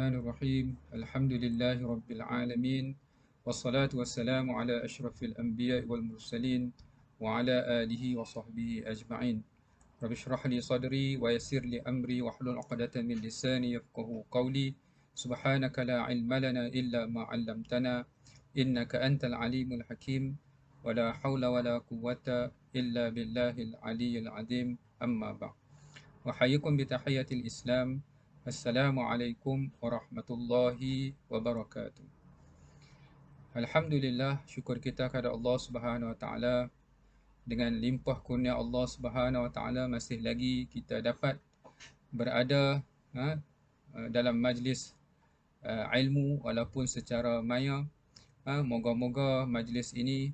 Bismillahirrahmanirrahim. Alhamdulillahi rabbil alamin. Wassalatu wassalamu ala asyrafil anbiya'i wal mursalin wa ala alihi wa sahbihi ajma'in. Rabbi shrah li sadri wa yassir li amri wa hlul 'uqdatam min lisani yafqahu qawli. Subhanaka la ilma lana illa ma 'allamtana innaka antal alimul hakim. Wa la hawla wa la quwwata illa billahil aliyyil azim. Amma ba'd. Wahayyakum bi tahiyatil Islam. Assalamualaikum warahmatullahi wabarakatuh. Alhamdulillah, syukur kita kepada Allah Subhanahu Wa Taala. Dengan limpah kurnia Allah Subhanahu Wa Taala masih lagi kita dapat berada dalam majlis ilmu walaupun secara maya. Moga-moga majlis ini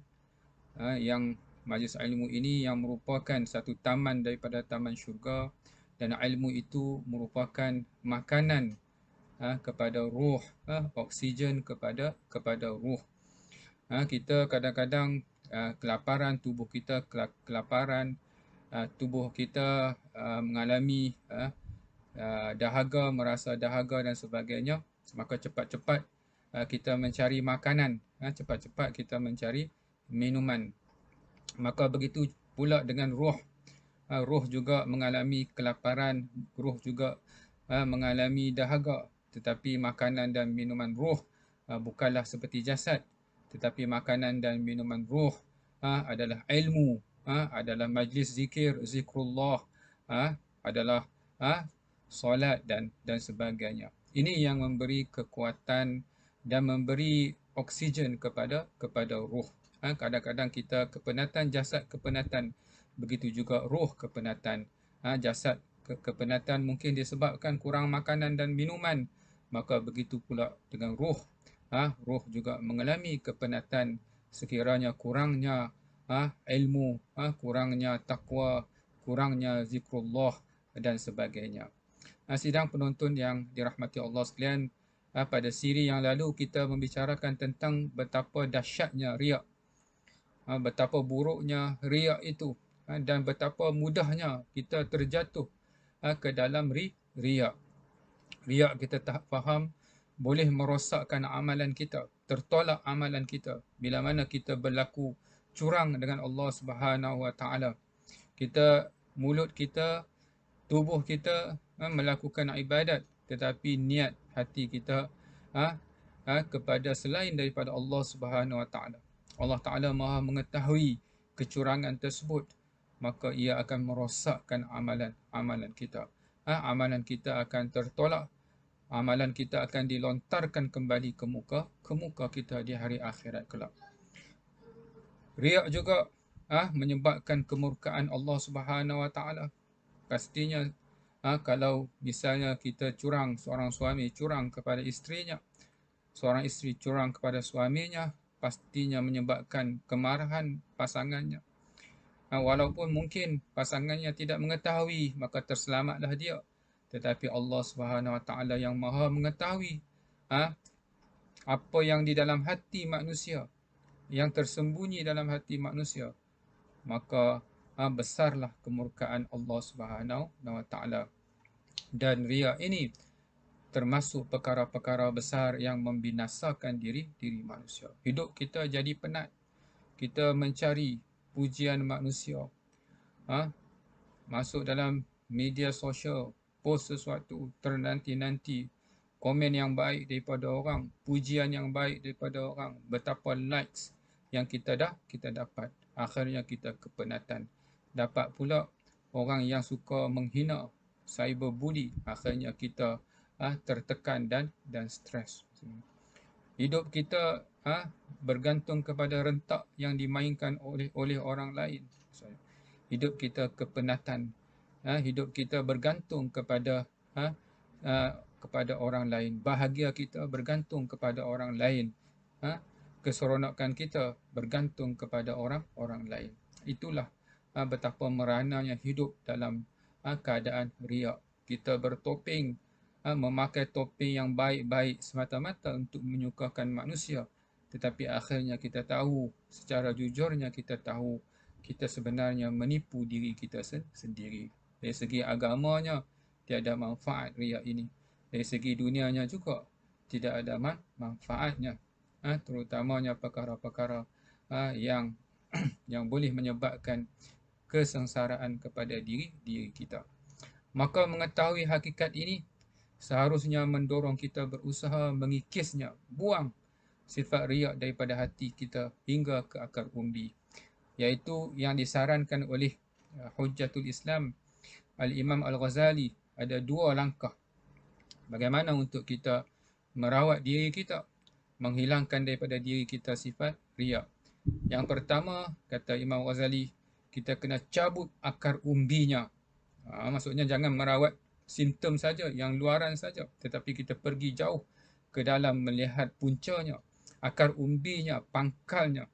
yang majlis ilmu ini yang merupakan satu taman daripada taman syurga, dan ilmu itu merupakan makanan kepada ruh, oksigen kepada ruh. Kita kadang-kadang kelaparan, tubuh kita kelaparan, tubuh kita mengalami dahaga, merasa dahaga dan sebagainya, maka cepat-cepat kita mencari makanan, cepat-cepat kita mencari minuman. Maka begitu pula dengan ruh. Ruh juga mengalami kelaparan, ruh juga mengalami dahaga. Tetapi makanan dan minuman ruh bukanlah seperti jasad. Tetapi makanan dan minuman ruh adalah ilmu, adalah majlis zikir, zikrullah, adalah solat dan sebagainya. Ini yang memberi kekuatan dan memberi oksigen kepada ruh. Kadang-kadang kita kepenatan jasad, kepenatan, begitu juga ruh kepenatan. Jasad kepenatan mungkin disebabkan kurang makanan dan minuman, maka begitu pula dengan ruh. Ruh juga mengalami kepenatan sekiranya kurangnya ilmu, kurangnya takwa, kurangnya zikrullah dan sebagainya. Sidang penonton yang dirahmati Allah sekalian, pada siri yang lalu kita membicarakan tentang betapa dahsyatnya riak, betapa buruknya riak itu, dan betapa mudahnya kita terjatuh ke dalam riak. Riak kita tak faham boleh merosakkan amalan kita, tertolak amalan kita bila mana kita berlaku curang dengan Allah Subhanahu Wa Taala. Kita, mulut kita, tubuh kita melakukan ibadat, tetapi niat hati kita kepada selain daripada Allah Subhanahu Wa Taala. Allah Taala Maha mengetahui kecurangan tersebut, maka ia akan merosakkan amalan kita. Amalan kita akan tertolak, amalan kita akan dilontarkan kembali ke muka kita di hari akhirat kelak. Riak juga menyebabkan kemurkaan Allah Subhanahu Wa Taala. Pastinya kalau misalnya kita curang, seorang suami curang kepada isterinya, seorang isteri curang kepada suaminya, pastinya menyebabkan kemarahan pasangannya. Walaupun mungkin pasangannya tidak mengetahui, maka terselamatlah dia. Tetapi Allah Subhanahu Wa Taala yang Maha mengetahui apa yang di dalam hati manusia, yang tersembunyi dalam hati manusia, maka besarlah kemurkaan Allah Subhanahu Wa Taala. Dan riak ini termasuk perkara-perkara besar yang membinasakan diri manusia. Hidup kita jadi penat. Kita mencari pujian manusia. Masuk dalam media sosial, post sesuatu, ternanti-nanti, komen yang baik daripada orang, pujian yang baik daripada orang, betapa likes yang kita dapat. Akhirnya kita kepenatan. Dapat pula orang yang suka menghina, cyberbully, akhirnya kita tertekan dan stres. Hidup kita bergantung kepada rentak yang dimainkan oleh orang lain. Hidup kita kepenatan. Hidup kita bergantung kepada orang lain. Bahagia kita bergantung kepada orang lain. Keseronokan kita bergantung kepada orang lain. Itulah betapa merananya hidup dalam keadaan riak. Kita bertopeng, memakai topeng yang baik-baik semata-mata untuk menyukakan manusia. Tetapi akhirnya kita tahu, secara jujurnya kita tahu, kita sebenarnya menipu diri kita sendiri. Dari segi agamanya, tiada manfaat riak ini. dari segi dunianya juga tidak ada manfaatnya, terutamanya perkara-perkara yang yang boleh menyebabkan kesengsaraan kepada diri kita. Maka mengetahui hakikat ini seharusnya mendorong kita berusaha mengikisnya, buang sifat riak daripada hati kita hingga ke akar umbi, iaitu yang disarankan oleh Hujjatul Islam Al-Imam Al-Ghazali. Ada dua langkah bagaimana untuk kita merawat diri kita, menghilangkan daripada diri kita sifat riak. Yang pertama, kata Imam Ghazali, kita kena cabut akar umbinya. Maksudnya jangan merawat simptom saja, yang luaran saja, tetapi kita pergi jauh ke dalam melihat puncanya, akar umbinya, pangkalnya,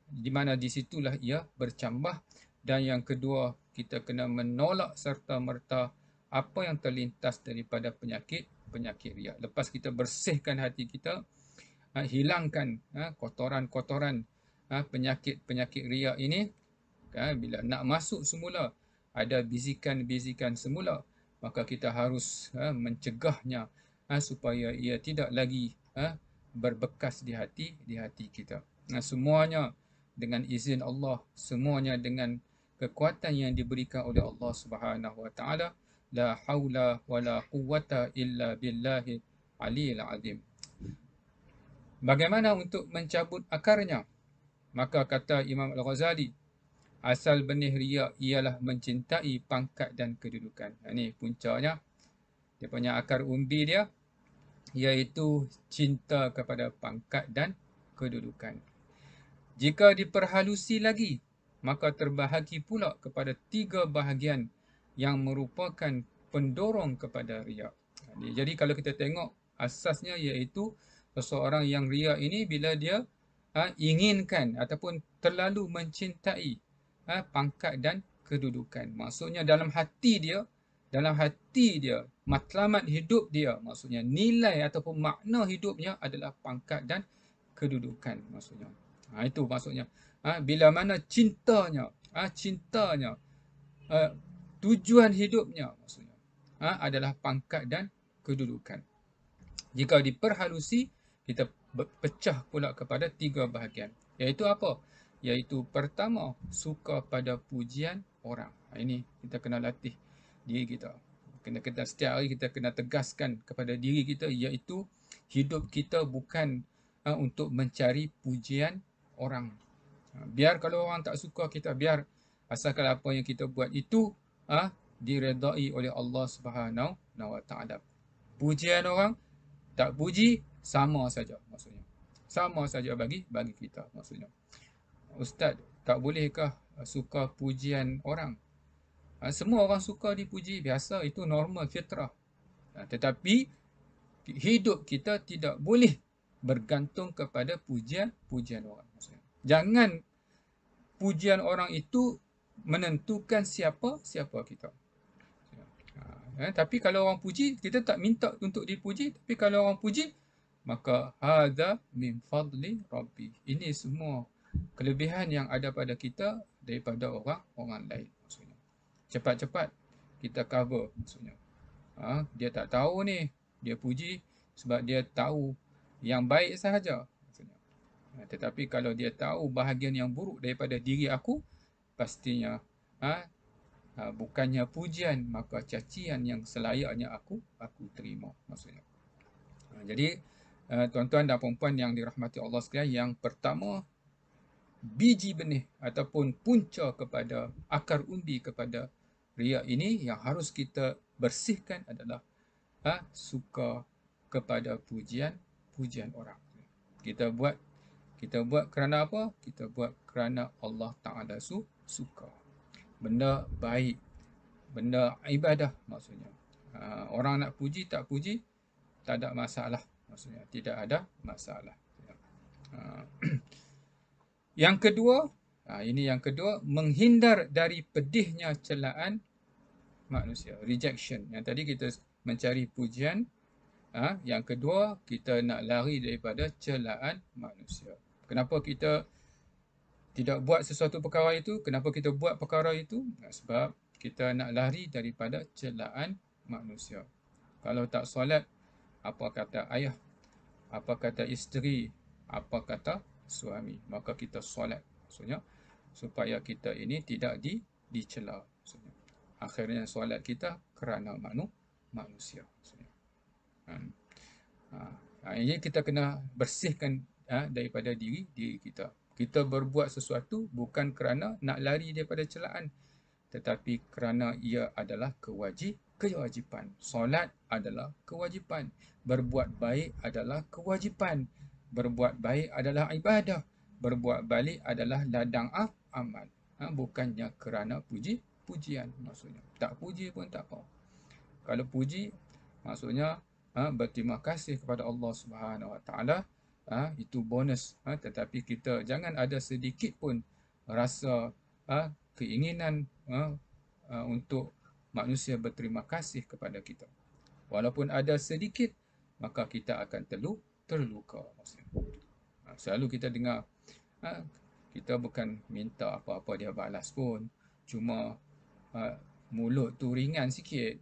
di mana di situlah ia bercambah. Dan yang kedua, kita kena menolak serta-merta apa yang terlintas daripada penyakit riak. Lepas kita bersihkan hati kita, hilangkan kotoran-kotoran penyakit-penyakit riak ini, bila nak masuk semula, ada bisikan-bisikan semula, maka kita harus mencegahnya supaya ia tidak lagi berbekas di hati kita. Semuanya dengan izin Allah, semuanya dengan kekuatan yang diberikan oleh Allah Subhanahu Wa Taala. La haula wala quwwata illa billahi aliyil azim. Bagaimana untuk mencabut akarnya? Maka kata Imam Al-Ghazali, asal benih riak ialah mencintai pangkat dan kedudukan. Ini puncanya. Dia punya akar umbi dia, iaitu cinta kepada pangkat dan kedudukan. Jika diperhalusi lagi, maka terbahagi pula kepada 3 bahagian yang merupakan pendorong kepada riak. Jadi kalau kita tengok, asasnya iaitu seseorang yang riak ini bila dia inginkan ataupun terlalu mencintai pangkat dan kedudukan. Maksudnya dalam hati dia, matlamat hidup dia, maksudnya nilai ataupun makna hidupnya adalah pangkat dan kedudukan, maksudnya. Itu maksudnya. Bila mana cintanya, tujuan hidupnya, maksudnya, adalah pangkat dan kedudukan. Jika diperhalusi, kita pecah pula kepada 3 bahagian. Iaitu apa? Iaitu pertama, suka pada pujian orang. Ini kita kena latih diri kita. Kita setiap hari kita kena tegaskan kepada diri kita, iaitu hidup kita bukan untuk mencari pujian orang. Biar kalau orang tak suka kita, biar, asalkan apa yang kita buat itu diredai oleh Allah Subhanahu Wa Taala. Pujian orang, tak puji, sama saja, maksudnya. Sama saja bagi kita, maksudnya. Ustaz, tak bolehkah suka pujian orang? Semua orang suka dipuji, biasa, itu normal, fitrah. Tetapi hidup kita tidak boleh bergantung kepada pujian orang, maksudnya. Jangan pujian orang itu menentukan siapa kita. Tapi kalau orang puji, kita tak minta untuk dipuji. Tapi kalau orang puji, maka hadza min fadli rabbi. Ini semua kelebihan yang ada pada kita daripada orang lain, maksudnya. Cepat-cepat kita cover, maksudnya. Dia tak tahu ni, dia puji sebab dia tahu yang baik sahaja, maksudnya. Tetapi kalau dia tahu bahagian yang buruk daripada diri aku, pastinya bukannya pujian, maka cacian yang selayaknya aku terima, maksudnya. Jadi tuan-tuan dan puan-puan yang dirahmati Allah sekalian, yang pertama, biji benih ataupun punca kepada akar umbi kepada riak ini yang harus kita bersihkan adalah suka kepada pujian orang. Kita buat kerana apa? Kita buat kerana Allah Ta'ala suka. Benda baik, benda ibadah, maksudnya. Orang nak puji, tak puji, tak ada masalah, maksudnya. Tidak ada masalah. Yang kedua, ini yang kedua, menghindar dari pedihnya celaan manusia, rejection. Yang tadi kita mencari pujian, yang kedua kita nak lari daripada celaan manusia. Kenapa kita tidak buat sesuatu perkara itu? Kenapa kita buat perkara itu? Sebab kita nak lari daripada celaan manusia. Kalau tak solat apa kata ayah, apa kata isteri, apa kata suami. Maka kita solat. Maksudnya, supaya kita ini tidak dicela. Maksudnya, akhirnya solat kita kerana manusia. Maksudnya. Ini kita kena bersihkan daripada diri kita. Kita berbuat sesuatu bukan kerana nak lari daripada celaan, tetapi kerana ia adalah kewajipan. Solat adalah kewajipan. Berbuat baik adalah kewajipan. Berbuat baik adalah ibadah. Berbuat baik adalah ladang amal. Bukannya kerana pujian maksudnya. Tak puji pun tak apa. Kalau puji, maksudnya berterima kasih kepada Allah Subhanahu Wa Taala, itu bonus. Tetapi kita jangan ada sedikit pun rasa keinginan untuk manusia berterima kasih kepada kita. Walaupun ada sedikit, maka kita akan terluka. Selalu kita dengar, kita bukan minta apa-apa dia balas pun, cuma mulut tu ringan sikit.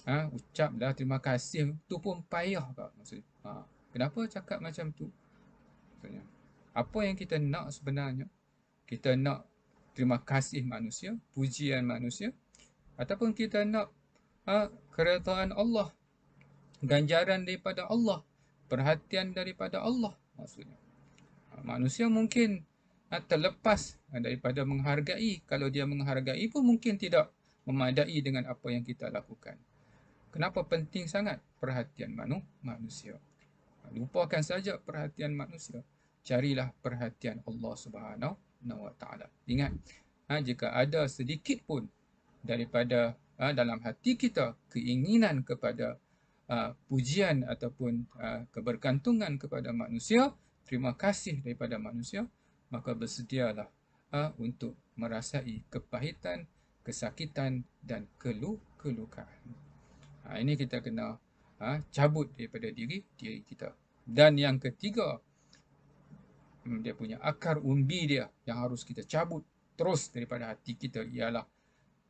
Ucaplah terima kasih tu pun payah kak. Maksudnya, kenapa cakap macam tu? Maksudnya, apa yang kita nak sebenarnya? Kita nak terima kasih manusia, pujian manusia, ataupun kita nak keredaan Allah, ganjaran daripada Allah, perhatian daripada Allah. Maksudnya, manusia mungkin terlepas daripada menghargai. Kalau dia menghargai pun mungkin tidak memadai dengan apa yang kita lakukan. Kenapa penting sangat perhatian manusia? Lupakan saja perhatian manusia. Carilah perhatian Allah Subhanahu Wa Taala. Ingat, jika ada sedikit pun daripada dalam hati kita keinginan kepada pujian ataupun kebergantungan kepada manusia, terima kasih daripada manusia, maka bersedialah untuk merasai kepahitan, kesakitan dan kelukaan. Ini kita kena cabut daripada diri kita. Dan yang ketiga, dia punya akar umbi dia yang harus kita cabut terus daripada hati kita ialah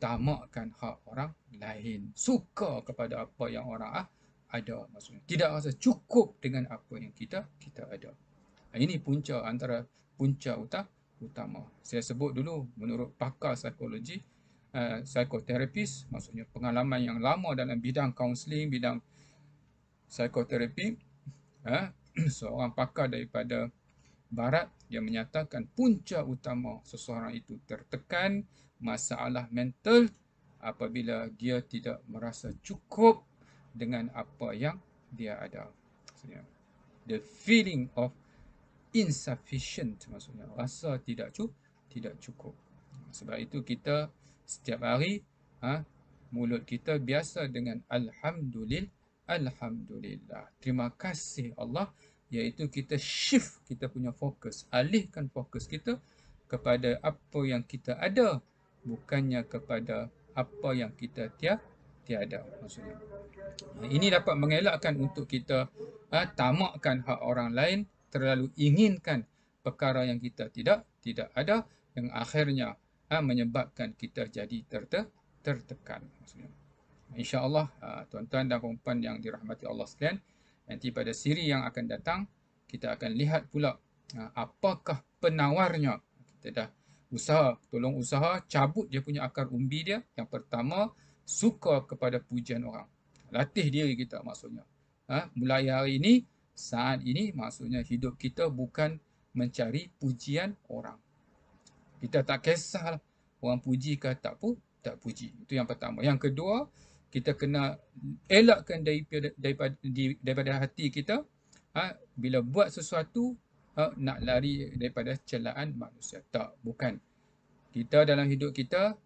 tamakkan hak orang lain. Suka kepada apa yang orang ada. Maksudnya, tidak rasa cukup dengan apa yang kita ada. Ini punca antara punca utama. Saya sebut dulu menurut pakar psikologi, psikoterapis, maksudnya pengalaman yang lama dalam bidang kaunseling, bidang psikoterapi, seorang pakar daripada barat, dia menyatakan punca utama seseorang itu tertekan, masalah mental, apabila dia tidak merasa cukup dengan apa yang dia ada. Maksudnya, the feeling of insufficient, maksudnya rasa tidak cukup. Sebab itu kita setiap hari mulut kita biasa dengan Alhamdulillah. Terima kasih Allah, iaitu kita shift kita punya fokus, alihkan fokus kita kepada apa yang kita ada, bukannya kepada apa yang kita tiada. Maksudnya, ini dapat mengelakkan untuk kita tamakkan hak orang lain, terlalu inginkan perkara yang kita tidak ada, yang akhirnya menyebabkan kita jadi tertekan. Maksudnya, InsyaAllah tuan-tuan dan puan yang dirahmati Allah sekalian, nanti pada siri yang akan datang kita akan lihat pula apakah penawarnya. Kita dah tolong usaha cabut dia punya akar umbi dia. Yang pertama, suka kepada pujian orang. Latih diri kita maksudnya. Mulai hari ini, saat ini, maksudnya hidup kita bukan mencari pujian orang. Kita tak kisah orang puji ke tak puji. Itu yang pertama. Yang kedua, kita kena elakkan daripada hati kita bila buat sesuatu nak lari daripada celaan manusia. Tak, bukan. Kita dalam hidup kita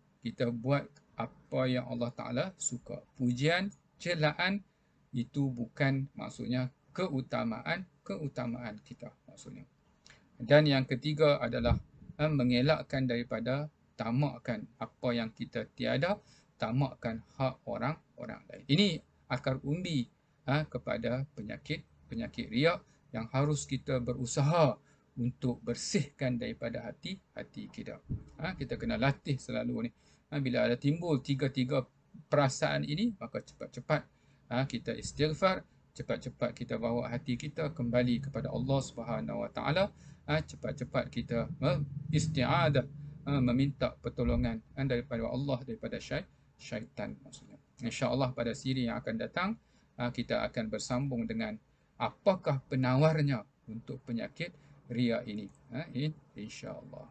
buat apa yang Allah Ta'ala suka. Pujian, celaan itu bukan maksudnya keutamaan kita maksudnya. Dan yang ketiga adalah mengelakkan daripada tamakkan apa yang kita tiada, tamakkan hak orang lain. Ini akar umbi kepada penyakit riak yang harus kita berusaha untuk bersihkan daripada hati kita. Kita kena latih selalu ni. Bila ada timbul tiga perasaan ini, maka cepat-cepat kita istighfar, cepat-cepat kita bawa hati kita kembali kepada Allah Subhanahu Wa Taala. Cepat-cepat kita isti'adah, meminta pertolongan daripada Allah, daripada syaitan maksudnya. InsyaAllah pada siri yang akan datang, kita akan bersambung dengan apakah penawarnya untuk penyakit riya ini. InsyaAllah.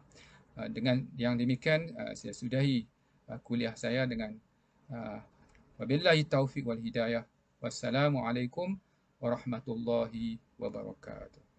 Dengan yang demikian, saya sudahi kuliah saya dengan wabillahi taufiq wal hidayah. Wassalamualaikum warahmatullahi wabarakatuh.